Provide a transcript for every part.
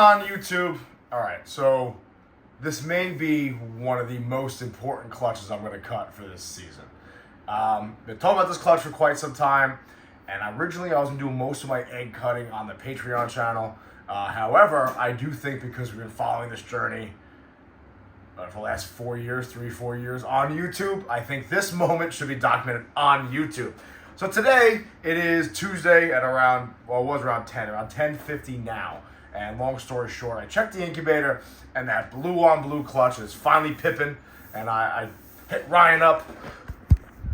on, YouTube? All right, so this may be one of the most important clutches I'm going to cut for this season. Been talking about this clutch for quite some time, and originally I was going to do most of my egg cutting on the Patreon channel. However, I do think because we've been following this journey for the last 4 years, 4 years on YouTube, I think this moment should be documented on YouTube. So today, it is Tuesday at around 10:50 now. And long story short, I checked the incubator, and that blue-on-blue clutch is finally pipping. And I hit Ryan up.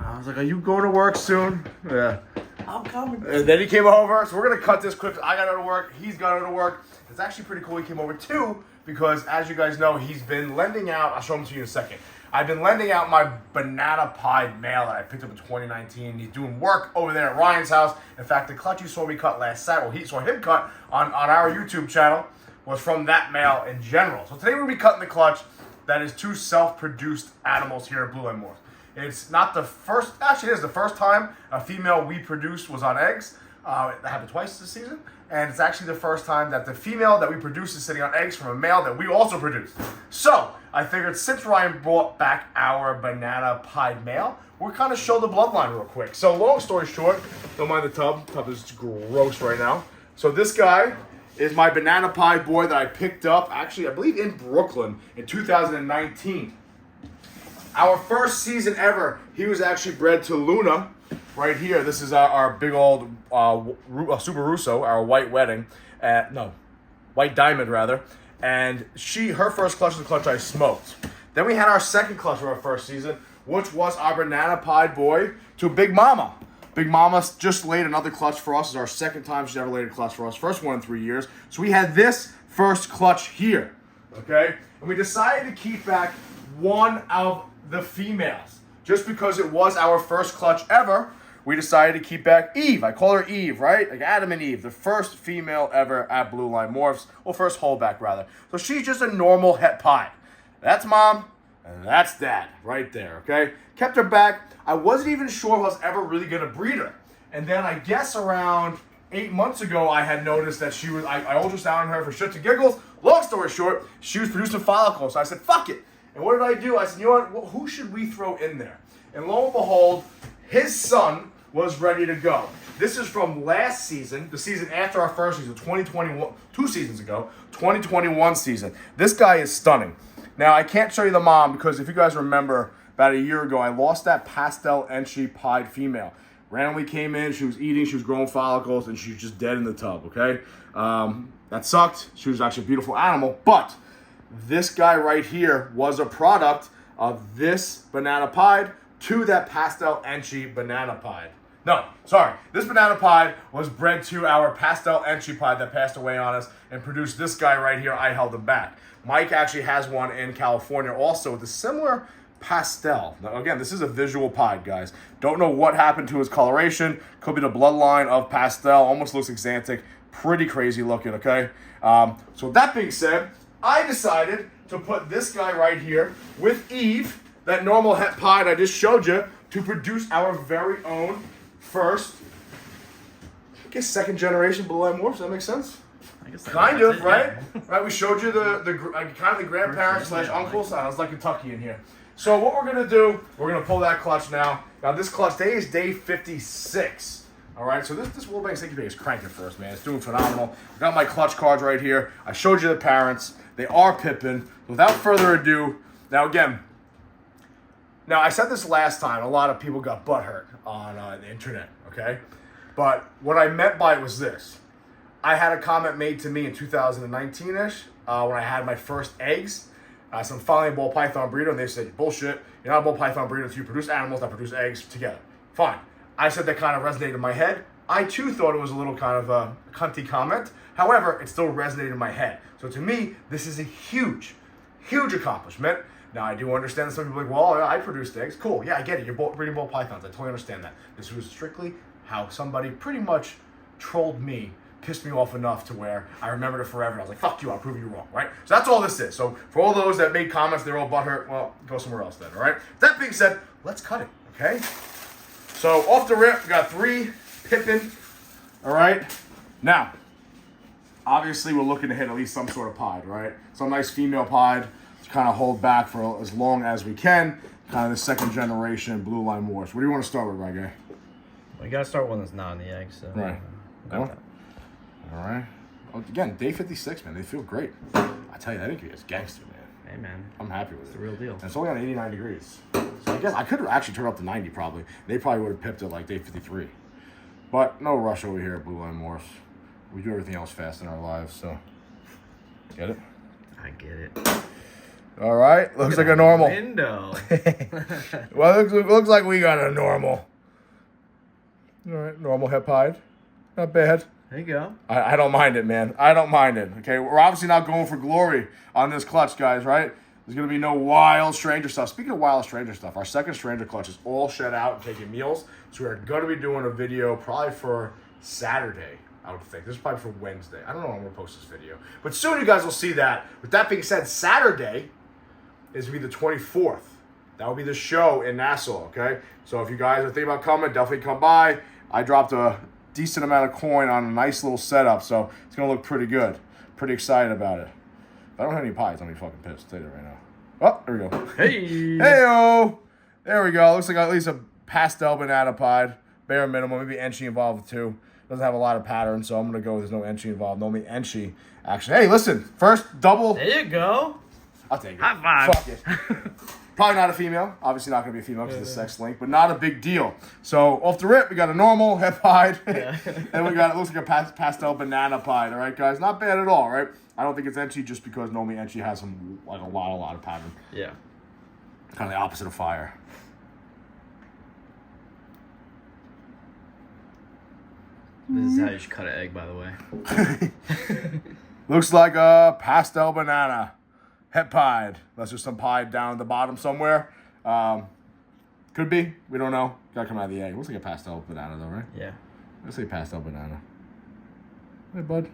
I was like, are you going to work soon? Yeah. I'm coming. And then he came over, so we're going to cut this quick. I got to go to work. He's got to go to work. It's actually pretty cool he came over, too, because as you guys know, he's been lending out. I'll show him to you in a second. I've been lending out my banana pied male that I picked up in 2019. He's doing work over there at Ryan's house. In fact, the clutch you saw me cut last Saturday, well, he saw him cut on our YouTube channel, was from that male in general. So today we're going to be cutting the clutch that is two self-produced animals here at Blue Line Morphs. It's not the first, actually it is the first time a female we produced was on eggs. That happened twice this season. And it's actually the first time that the female that we produced is sitting on eggs from a male that we also produced. So, I figured since Ryan brought back our banana pied male, we'll kind of show the bloodline real quick. So, long story short, don't mind the tub. The tub is gross right now. So, this guy is my banana pied boy that I picked up, actually, I believe in Brooklyn in 2019. Our first season ever, he was actually bred to Luna. Right here, this is our big old Super Russo, our white wedding. White diamond, rather. And her first clutch was the clutch I smoked. Then we had our second clutch of our first season, which was our banana pied boy to Big Mama. Big Mama just laid another clutch for us. It's our second time she's ever laid a clutch for us. First one in 3 years. So we had this first clutch here, okay? And we decided to keep back one of the females. Just because it was our first clutch ever, we decided to keep back Eve. I call her Eve, right? Like Adam and Eve, the first female ever at Blue Line Morphs. Well, first holdback, rather. So she's just a normal het pie. That's mom, and that's dad, right there, okay? Kept her back. I wasn't even sure if I was ever really going to breed her. And then I guess around 8 months ago, I had noticed that she was, I ultrasounded her for shits and giggles. Long story short, she was producing follicles. So I said, fuck it. And what did I do? I said, you know what? Well, who should we throw in there? And lo and behold, his son was ready to go. This is from last season, the season after our first season, 2021, 2 seasons ago, 2021 season. This guy is stunning. Now, I can't show you the mom because if you guys remember, about a year ago, I lost that pastel Enchi pied female. Randomly came in, she was eating, she was growing follicles, and she was just dead in the tub, okay? That sucked. She was actually a beautiful animal, but this guy right here was a product of this banana pied to that pastel Enchi banana pied. No, sorry. This banana pied was bred to our pastel Enchi pied that passed away on us and produced this guy right here. I held him back. Mike actually has one in California also with a similar pastel. Now, again, this is a visual pied, guys. Don't know what happened to his coloration. Could be the bloodline of pastel. Almost looks Xanthic. Pretty crazy looking, okay? So that being said, I decided to put this guy right here with Eve, that normal het pied I just showed you, to produce our very own first, I guess, second generation Blue Line Morphs. Does that make sense? I guess kind of, right? Right. We showed you the grandparents / uncles. Sounds like Kentucky in here. So what we're gonna do, we're gonna pull that clutch now. Now this clutch, today is day 56. All right, so this Wilbanks incubator is cranking for us, man. It's doing phenomenal. I got my clutch cards right here. I showed you the parents. They are pipping. Without further ado, now again, I said this last time. A lot of people got butthurt on the internet, okay? But what I meant by it was this. I had a comment made to me in 2019-ish when I had my first eggs. Some finally a ball python breeder, and they said, bullshit, you're not a ball python breeder until you produce animals that produce eggs together. Fine. I said that kind of resonated in my head. I too thought it was a little kind of a cunty comment. However, it still resonated in my head. So to me, this is a huge, huge accomplishment. Now, I do understand that some people are like, well, I produced eggs. Cool. Yeah, I get it. You're breeding ball pythons. I totally understand that. This was strictly how somebody pretty much trolled me, pissed me off enough to where I remembered it forever. I was like, fuck you, I'll prove you wrong, right? So that's all this is. So for all those that made comments, they're all butthurt, well, go somewhere else then, all right? That being said, let's cut it, okay? So off the rip, we got 3 pippin, all right? Now, obviously we're looking to hit at least some sort of pied, right? Some nice female pied to kind of hold back for as long as we can. Kind of the second generation blue line morse. What do you want to start with, right guy? Well, you gotta start one that's not in the egg, so. Right. All right. Oh, again, day 56, man. They feel great. I tell you, that incubus is gangster, man. Hey, man. I'm happy with it. It's the real deal. And it's only on 89 degrees. So I guess I could actually turn it up to 90 probably. They probably would have pipped it like day 53. But no rush over here at Blue Line Morse. We do everything else fast in our lives, so. Get it? I get it. All right. Looks like a normal. Window. Well, looks like we got a normal. All right. Normal hip hide. Not bad. There you go. I don't mind it, man. I don't mind it. Okay, we're obviously not going for glory on this clutch, guys, right? There's going to be no wild stranger stuff. Speaking of wild stranger stuff, our second stranger clutch is all shed out and taking meals. So we're going to be doing a video probably for Saturday, I would think. This is probably for Wednesday. I don't know when we're going to post this video. But soon you guys will see that. With that being said, Saturday is going to be the 24th. That will be the show in Nassau, okay? So if you guys are thinking about coming, definitely come by. I dropped a decent amount of coin on a nice little setup, so it's gonna look pretty good. Pretty excited about it. If I don't have any pies, I'm gonna be fucking pissed. I'll tell you that right now. Oh, there we go. Hey! Hey-o! There we go. Looks like at least a pastel banana pie. Bare minimum, maybe enchi involved too. Doesn't have a lot of pattern, so I'm gonna go with there's no enchi involved. No enchi action. Hey, listen, first double. There you go. I'll take it. High five. Fuck it. Probably not a female. Obviously not going to be a female because it's a sex link, but not a big deal. So off the rip, we got a normal hip pied, and we got it looks like a pastel banana pied. All right, guys, not bad at all. Right? I don't think it's enchi just because normally enchi has some like a lot of pattern. Yeah. Kind of the opposite of fire. This is how you should cut an egg, by the way. Looks like a pastel banana. Hep pied. Unless there's some pie down at the bottom somewhere. Could be. We don't know. Gotta come out of the egg. Looks like a pastel banana though, right? Yeah. Let's say pastel banana. Hey, bud.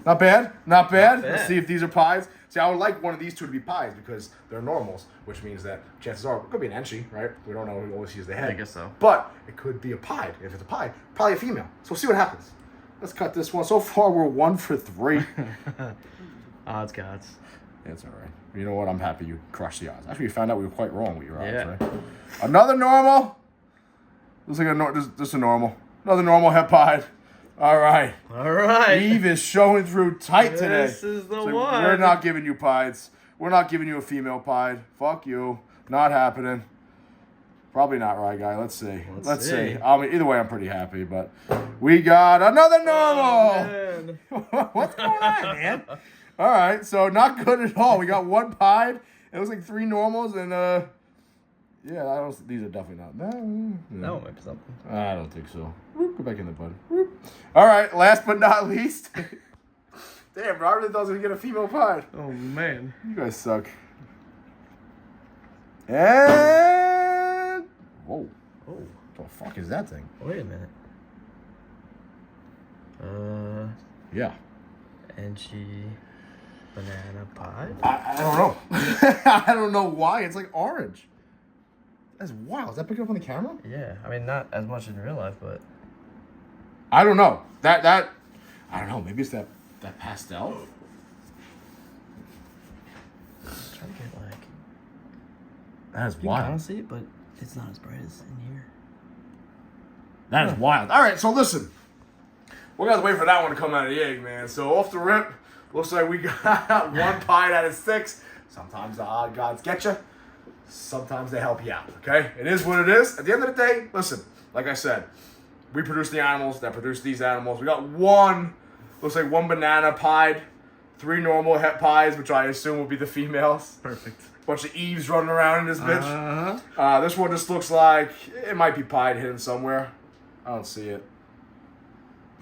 Not bad. Not bad. Let's see if these are pies. See, I would like one of these two to be pies because they're normals, which means that chances are it could be an enchi, right? We don't know. We always use the head. I guess so. But it could be a pied. If it's a pied, probably a female. So we'll see what happens. Let's cut this one. So far, we're 1 for 3. Odds gods. It's all right. You know what? I'm happy you crushed the odds. Actually, we found out we were quite wrong with your odds, Yeah. right? Another normal. Looks like just a normal. Another normal hep pied. All right. All right. Eve is showing through tight today. This is the So one. we're not giving you pieds. We're not giving you a female pied. Fuck you. Not happening. Probably not right, guy. Let's see. Let's see. I mean, either way, I'm pretty happy. But we got another normal. Oh, What's going on, man? All right, so not good at all. We got one pied. It was like 3 normals, and yeah, I don't. These are definitely not. that one might be something. I don't think so. Whoop, go back in the bud. Whoop. All right, last but not least. Damn, Robert thought I was gonna get a female pied. Oh man. You guys suck. And whoa, Oh. what the fuck is that thing? Wait a minute. Yeah. Enchi banana pie. I don't know. I don't know why. It's like orange. That's wild. Is that picking up on the camera? Yeah. I mean, not as much in real life, but. I don't know. That I don't know. Maybe it's that pastel. I'm trying to get like. That is You can wild. kind of see it, but it's not as bright as in here. That is wild. All right, so listen. We're going to wait for that one to come out of the egg, man. So off the rip, looks like we got one pie out of 6. Sometimes the odd gods get you. Sometimes they help you out, okay? It is what it is. At the end of the day, listen, like I said, we produce the animals that produce these animals. We got one, looks like one banana pied, 3 normal het pies, which I assume will be the females. Perfect. Bunch of Eves running around in this bitch. Uh-huh. This one just looks like it might be pied hidden somewhere. I don't see it.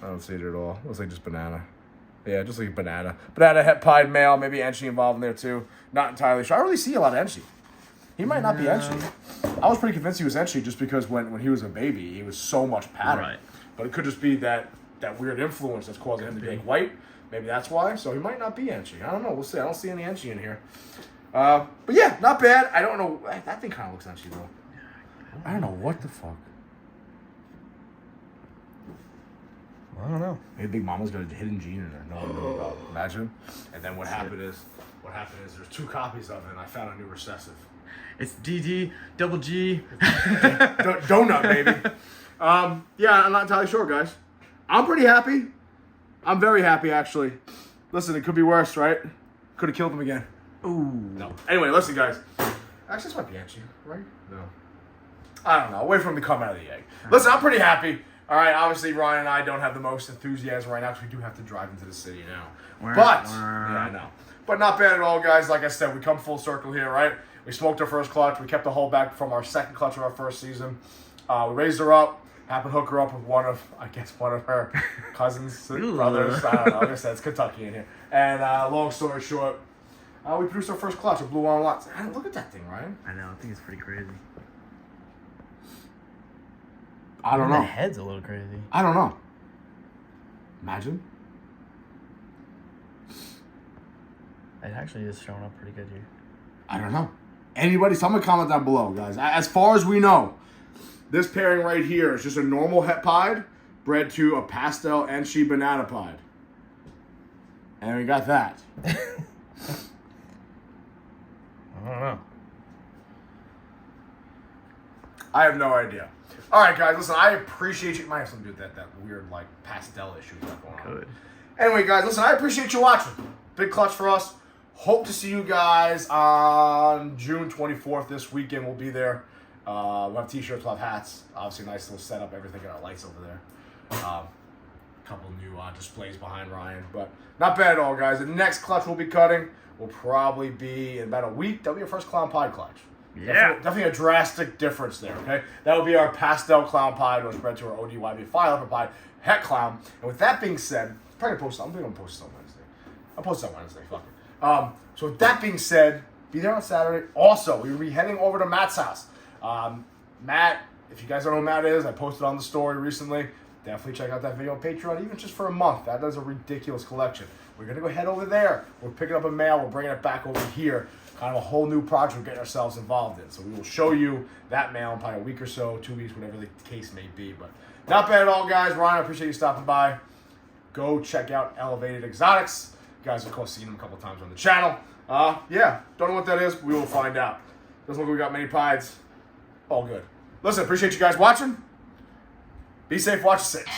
I don't see it at all. Looks like just banana. Yeah, just like banana. Banana het pied male, maybe enchi involved in there too. Not entirely sure. I don't really see a lot of enchi. He might not be enchi. I was pretty convinced he was enchi just because when he was a baby, he was so much pattern. Right. But it could just be that weird influence that's causing him to be egg white. Maybe that's why. So he might not be enchi. I don't know. We'll see. I don't see any enchi in here. But yeah, not bad. I don't know. That thing kind of looks enchi though. I don't know what the fuck. I don't know. Maybe Big Mama's got a hidden gene in there. No one knew about. Imagine. And then what happened is there's 2 copies of it, and I found a new recessive. It's DD double G. Donut, baby. Yeah, I'm not entirely sure, guys. I'm pretty happy. I'm very happy, actually. Listen, it could be worse, right? Could have killed him again. Ooh. No. Anyway, listen, guys. Actually, this might be Angie, right? No. I don't know. Wait for him to come out of the egg. Listen, I'm pretty happy. All right, obviously, Ryan and I don't have the most enthusiasm right now because we do have to drive into the city now. But, yeah, I know. But not bad at all, guys. Like I said, we come full circle here, right? We smoked our first clutch. We kept the hole back from our second clutch of our first season. We raised her up. Happened to hook her up with one of her cousins, brothers. I don't know. Like I said, it's Kentucky in here. And long story short, we produced our first clutch. It blew on lots. Look at that thing, Ryan. I know. I think it's pretty crazy. I don't know. The head's a little crazy. I don't know. Imagine. It actually is showing up pretty good here. I don't know. Anybody, someone comment down below, guys. As far as we know, this pairing right here is just a normal het pied bred to a pastel and she banana pied. And we got that. I don't know. I have no idea. All right, guys, listen, I appreciate you. Might have something to do with that weird, like, pastel issue we got going on. Good. Anyway, guys, listen, I appreciate you watching. Big clutch for us. Hope to see you guys on June 24th. This weekend we'll be there. We'll have t-shirts, we'll have hats. Obviously, nice little setup, everything, got our lights over there. Couple new displays behind Ryan, but not bad at all, guys. The next clutch we'll be cutting will probably be in about a week. That'll be our first clown pie clutch. Yeah. Definitely a drastic difference there, okay? That will be our pastel clown pie, which spread to our ODYB file pie het clown. And with that being said, I'm going to post it on Wednesday. I'll post it on Wednesday, fuck it. So with that being said, be there on Saturday. Also, we will be heading over to Matt's house. Matt, if you guys don't know who Matt is, I posted on the story recently. Definitely check out that video on Patreon, even just for a month. That does a ridiculous collection. We're going to go head over there. We're picking up a mail. We're bringing it back over here. Kind of a whole new project we're getting ourselves involved in. So we will show you that mail in probably a week or so, 2 weeks, whatever the case may be. But not bad at all, guys. Ryan, I appreciate you stopping by. Go check out Elevated Exotics. You guys, of course, seen them a couple times on the channel. Yeah, don't know what that is. We will find out. Doesn't look like we got many pies. All good. Listen, appreciate you guys watching. Be safe, watch 6.